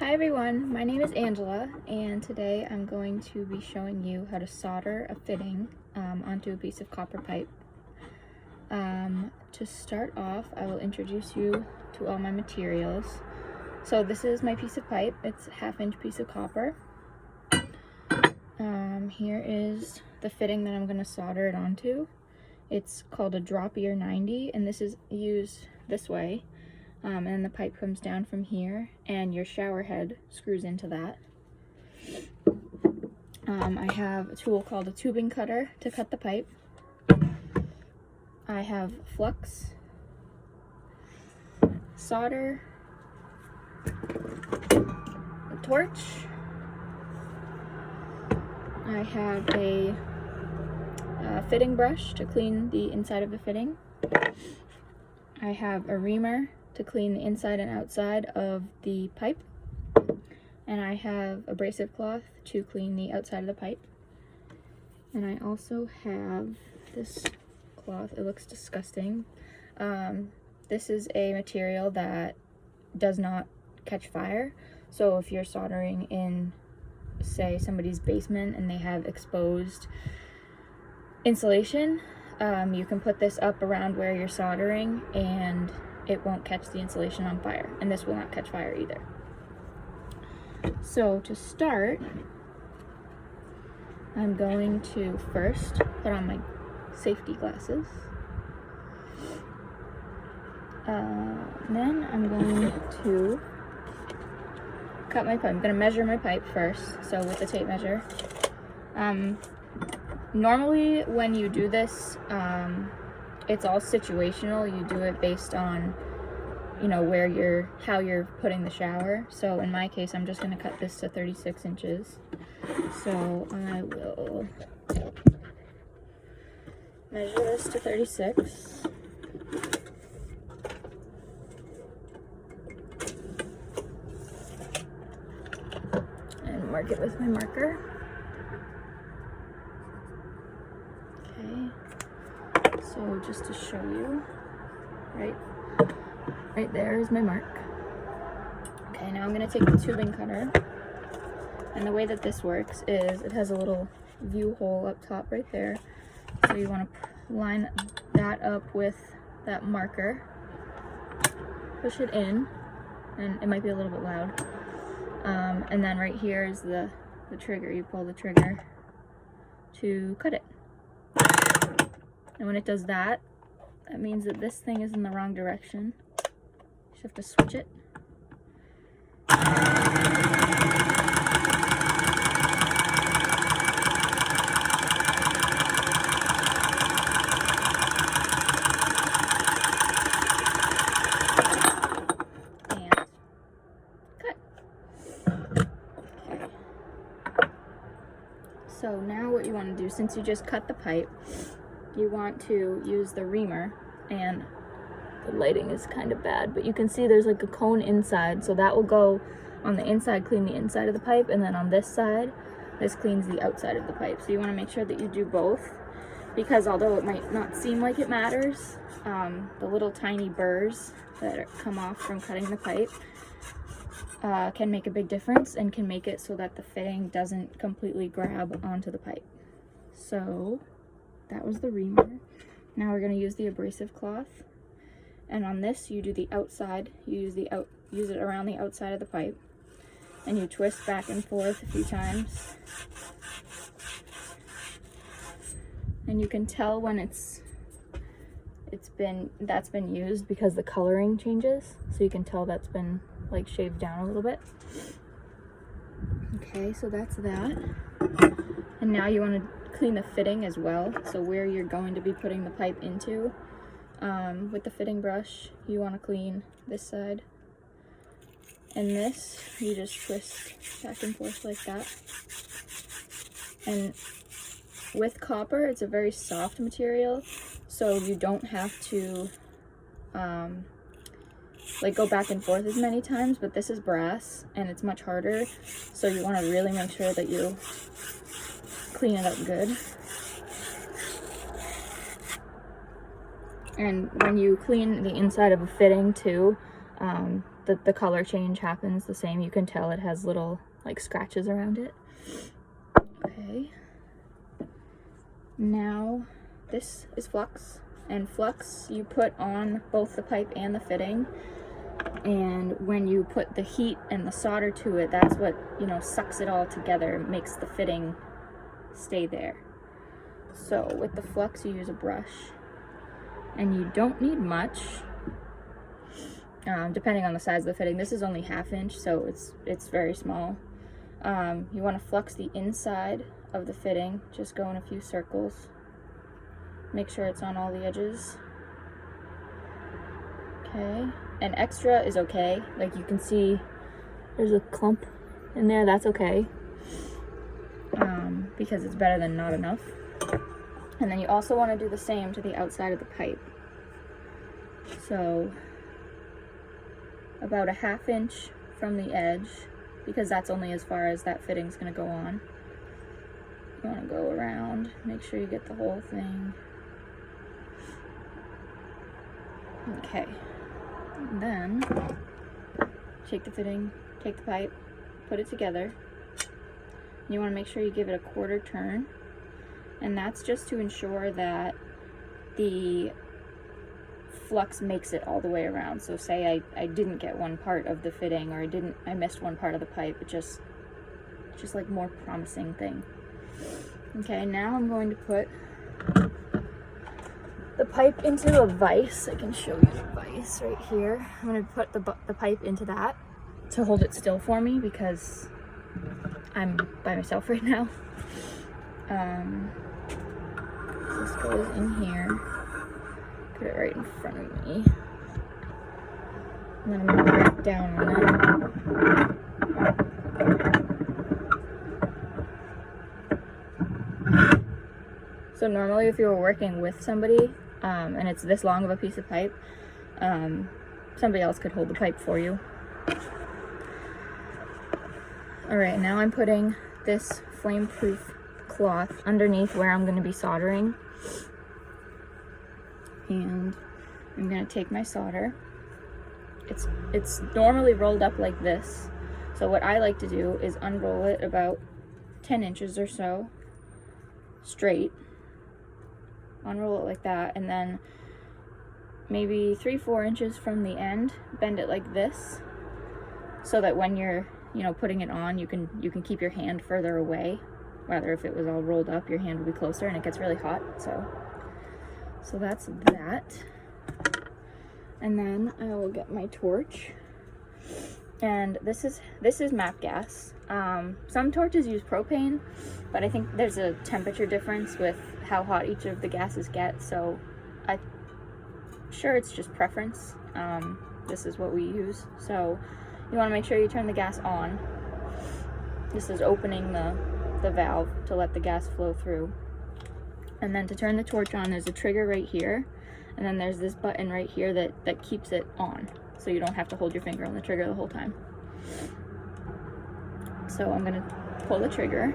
Hi everyone, my name is Angela, and today I'm going to be showing you how to solder a fitting onto a piece of copper pipe. To start off, I will introduce you to all my materials. So this is my piece of pipe. It's a 1/2-inch piece of copper. Here is the fitting that I'm going to solder it onto. It's called a drop ear 90, and this is used this way. And the pipe comes down from here, and your shower head screws into that. I have a tool called a tubing cutter to cut the pipe. I have flux, solder, a torch. I have a fitting brush to clean the inside of the fitting. I have a reamer to clean the inside and outside of the pipe, and I have abrasive cloth to clean the outside of the pipe. And I also have this cloth. It looks disgusting. This is a material that does not catch fire, so if you're soldering in, say, somebody's basement and they have exposed insulation, you can put this up around where you're soldering and it won't catch the insulation on fire, and this will not catch fire either. So to start, I'm going to first put on my safety glasses. Then I'm going to cut my pipe. I'm going to measure my pipe first, so with the tape measure. Normally when you do this, it's all situational. You do it based on, how you're putting the shower. So in my case, I'm just going to cut this to 36 inches. So I will measure this to 36. And mark it with my marker. Okay. So just to show you, right there is my mark. Okay, now I'm going to take the tubing cutter, and the way that this works is it has a little view hole up top right there, so you want to line that up with that marker, push it in, and it might be a little bit loud, and then right here is the trigger. You pull the trigger to cut it, and when it does that, that means that this thing is in the wrong direction. You just have to switch it. And cut. Okay. So now what you want to do, since you just cut the pipe, you want to use the reamer, and the lighting is kind of bad, but you can see there's like a cone inside, so that will go on the inside, clean the inside of the pipe, and then on this side, this cleans the outside of the pipe. So you want to make sure that you do both, because although it might not seem like it matters, the little tiny burrs that come off from cutting the pipe can make a big difference, and can make it so that the fitting doesn't completely grab onto the pipe. So that was the reamer. Now we're going to use the abrasive cloth, and on this you do the outside. You use it around the outside of the pipe, and you twist back and forth a few times, and you can tell when that's been used because the coloring changes, so you can tell that's been like shaved down a little bit. Okay, so that's that. And now you want to clean the fitting as well, so where you're going to be putting the pipe into. With the fitting brush, you want to clean this side, and this you just twist back and forth like that. And with copper, it's a very soft material, so you don't have to go back and forth as many times, but this is brass and it's much harder, so you want to really make sure that you clean it up good. And when you clean the inside of a fitting too, the color change happens the same. You can tell it has little like scratches around it. Okay. Now this is flux, and flux you put on both the pipe and the fitting, and when you put the heat and the solder to it, that's what, you know, sucks it all together, makes the fitting stay there. So with the flux you use a brush, and you don't need much, depending on the size of the fitting. This is only 1/2 inch, so it's very small. You want to flux the inside of the fitting, just go in a few circles, make sure it's on all the edges. Okay, and extra is okay, like you can see there's a clump in there, that's okay, because it's better than not enough. And then you also want to do the same to the outside of the pipe. So about a 1/2 inch from the edge, because that's only as far as that fitting's going to go on. You want to go around, make sure you get the whole thing. Okay, and then take the fitting, take the pipe, put it together. You want to make sure you give it a 1/4 turn, and that's just to ensure that the flux makes it all the way around. So say I didn't get one part of the fitting, or I missed one part of the pipe, it just like more promising thing. Okay, now I'm going to put the pipe into a vise. I can show you the vise right here. I'm going to put the pipe into that to hold it still for me, because I'm by myself right now. So this goes in here. Put it right in front of me. And then I'm going to clamp down on it. So normally if you were working with somebody, and it's this long of a piece of pipe, somebody else could hold the pipe for you. Alright, now I'm putting this flame-proof cloth underneath where I'm going to be soldering. And I'm going to take my solder. It's normally rolled up like this. So what I like to do is unroll it about 10 inches or so straight. Unroll it like that, and then maybe 3-4 inches from the end, bend it like this, so that when you're, you know, putting it on, you can keep your hand further away. Rather, if it was all rolled up, your hand would be closer, and it gets really hot. So that's that. And then I will get my torch, and this is MAPP gas. Some torches use propane, but I think there's a temperature difference with how hot each of the gases get, so I'm sure it's just preference. This is what we use. So you want to make sure you turn the gas on. This is opening the valve to let the gas flow through. And then to turn the torch on, there's a trigger right here, and then there's this button right here that keeps it on, so you don't have to hold your finger on the trigger the whole time. So I'm going to pull the trigger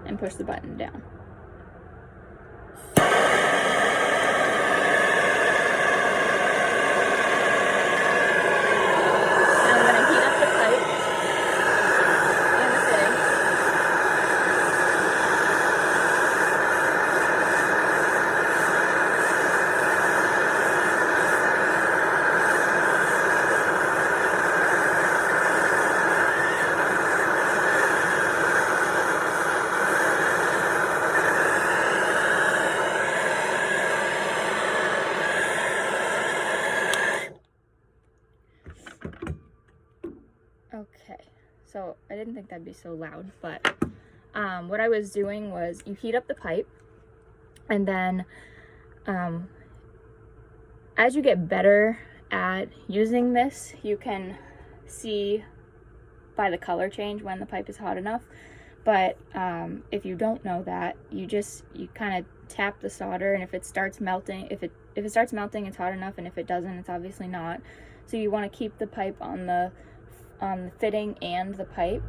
and push the button down. Okay, so I didn't think that'd be so loud, but what I was doing was you heat up the pipe, and then as you get better at using this, you can see by the color change when the pipe is hot enough. But if you don't know that, you kind of tap the solder, and if it starts melting, if it starts melting, it's hot enough, and if it doesn't, it's obviously not. So you want to keep the pipe on the fitting and the pipe.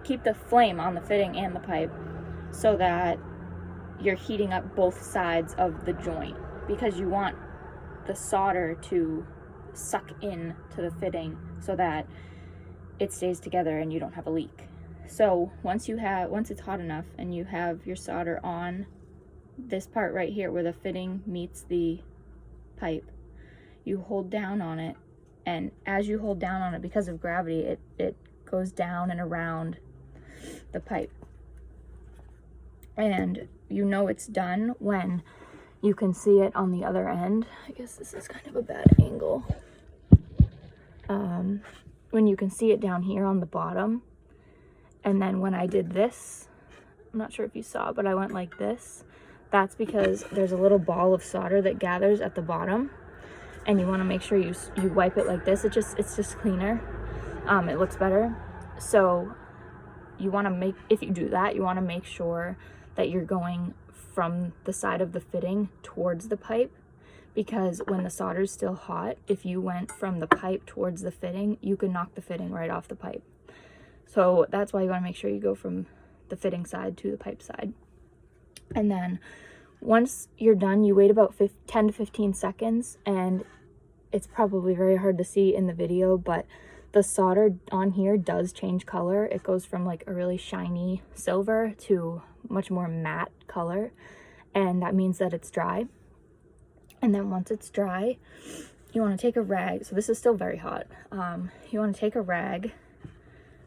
Keep the flame on the fitting and the pipe, so that you're heating up both sides of the joint, because you want the solder to suck in to the fitting so that it stays together and you don't have a leak. So once it's hot enough and you have your solder on this part right here where the fitting meets the pipe, you hold down on it, and as you hold down on it, because of gravity, it goes down and around the pipe. And you know it's done when you can see it on the other end. I guess this is kind of a bad angle. When you can see it down here on the bottom. And then when I did this, I'm not sure if you saw, but I went like this. That's because there's a little ball of solder that gathers at the bottom, and you want to make sure you wipe it like this. It's just cleaner. It looks better. So you want to if you do that, you want to make sure that you're going from the side of the fitting towards the pipe, because when the solder's still hot, if you went from the pipe towards the fitting, you could knock the fitting right off the pipe. So that's why you want to make sure you go from the fitting side to the pipe side. And then once you're done, you wait about 10 to 15 seconds, and it's probably very hard to see in the video, but the solder on here does change color. It goes from like a really shiny silver to much more matte color, and that means that it's dry. And then once it's dry, you want to take a rag. So this is still very hot. You want to take a rag,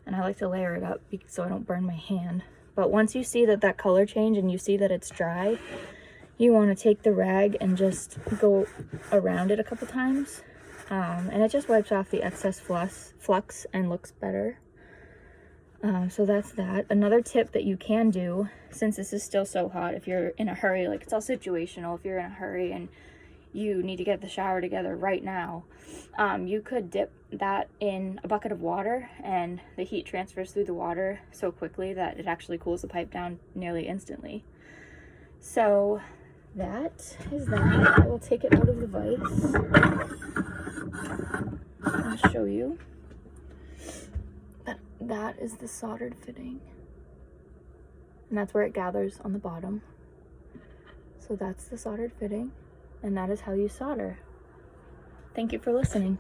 and I like to layer it up so I don't burn my hand. But once you see that color change and you see that it's dry, you want to take the rag and just go around it a couple times. And it just wipes off the excess flux and looks better. So that's that. Another tip that you can do, since this is still so hot, if you're in a hurry, like it's all situational, if you're in a hurry and you need to get the shower together right now, you could dip that in a bucket of water, and the heat transfers through the water so quickly that it actually cools the pipe down nearly instantly. So that is that. I will take it out of the vise and show you that that is the soldered fitting, and that's where it gathers on the bottom. So that's the soldered fitting, and that is how you solder. Thank you for listening.